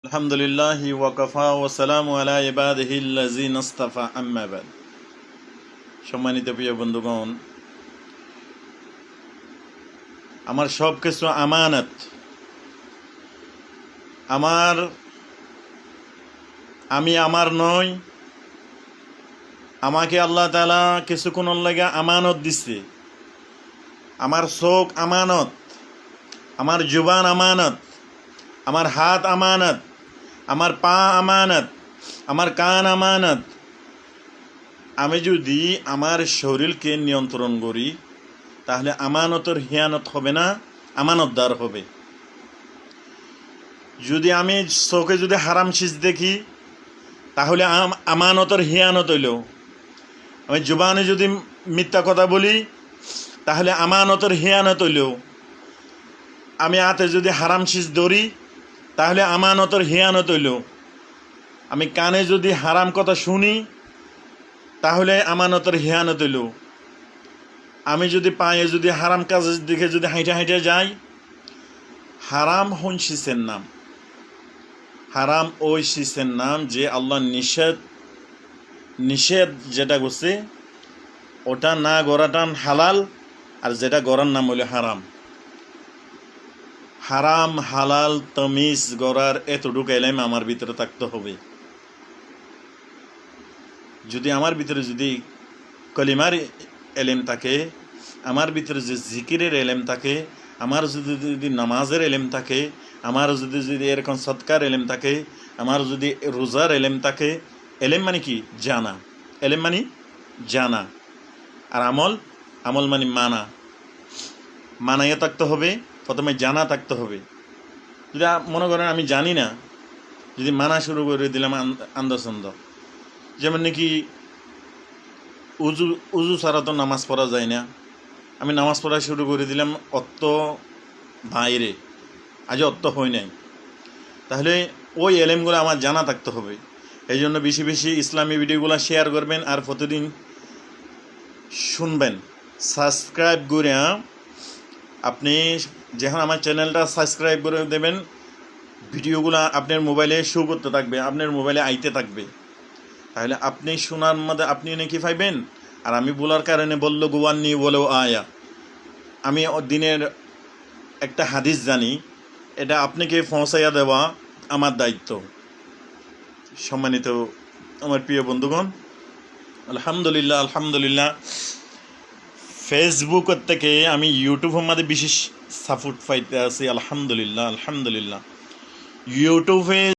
আলহামদুলিল্লাহি ওয়া কাফা ওয়া সালামু আলা ইবাদিহিল্লাযিনা ইসতাফা আম্মা বাদ। সম্মানিত প্রিয় বন্ধুগণ, আমার সব কিছু আমানত। আমি আমার নই, আমাকে আল্লাহ তাআলা কিছুক্ষণের লাগা আমানত দিছে। আমার চোখ আমানত, আমার জুবান আমানত, আমার হাত আমানত, আমার পা আমানত, আমার কান আমানত। আমি যদি আমার শরীরকে নিয়ন্ত্রণ করি তাহলে আমানতের হিয়ানত হবে না, আমানতদার হবে। যদি আমি চোখে যদি হারাম চিজ দেখি তাহলে আমানতের হিয়ানত হইল। আমি জুবানে যদি মিথ্যা কথা বলি তাহলে আমানতের হিয়ানত হইল। আমি হাতে যদি হারাম চিজ ধরি তাহলে আমানতের হিয়ানত হইল। আমি কানে যদি হারাম কথা শুনি তাহলে আমানতের হিয়ানত হইল। আমি যদি পায়ে যদি হারাম কাজের দিকে যদি হাইটে হাইটে যাই, হারাম হন শিসের নাম। হারাম ওই শিসের নাম যে আল্লাহ নিষেধ যেটা করছে ওটা না গড়াটান হালাল, আর যেটা গড়ার নাম হলো হারাম। হারাম হালাল তমিজ গড়ার এতটুকু এলেম আমার ভিতরে থাকতে হবে। যদি আমার ভিতরে যদি কলিমার এলেম থাকে, আমার ভিতরে যে জিকিরের এলেম থাকে, আমার যদি নামাজের এলেম থাকে, আমার যদি এরকম সৎকার এলেম থাকে, আমার যদি রোজার এলেম থাকে। এলেম মানে কি? জানা। এলেম মানে জানা, আর আমল মানে মানা। মানাইয়া থাকতে হবে, প্রথমে জানা থাকতে হবে। যদি মনে করেন আমি জানি না, যদি মানা শুরু করে দিলাম আন্দাজন্দ, যেমন নাকি উজু ছাড়া তো নামাজ পড়া যায় না, আমি নামাজ পড়া শুরু করে দিলাম অত্ত বাইরে, আজ অত্ত হয় নাই, তাহলে ওই এলেমগুলো আমার জানা থাকতে হবে। এই জন্য বেশি বেশি ইসলামী ভিডিওগুলো শেয়ার করবেন আর প্রতিদিন শুনবেন। সাবস্ক্রাইব করে আপনি যখন আমার চ্যানেলটা সাবস্ক্রাইব করে দেবেন, ভিডিওগুলো আপনার মোবাইলে শো করতে থাকবে, আপনার মোবাইলে আইতে থাকবে। তাহলে আপনি শোনার মধ্যে আপনি নাকি পাইবেন, আর আমি বলার কারণে বললো গোয়ান্নি বলেও আয়া। আমি দিনের একটা হাদিস জানি, এটা আপনাকে পৌঁছাইয়া দেওয়া আমার দায়িত্ব। সম্মানিত আমার প্রিয় বন্ধুগণ, আলহামদুলিল্লাহ ফেসবুকের থেকে আমি ইউটিউবের মধ্যে বিশেষ সাপোর্ট পাইতে আছি। আলহামদুলিল্লাহ ইউটিউবে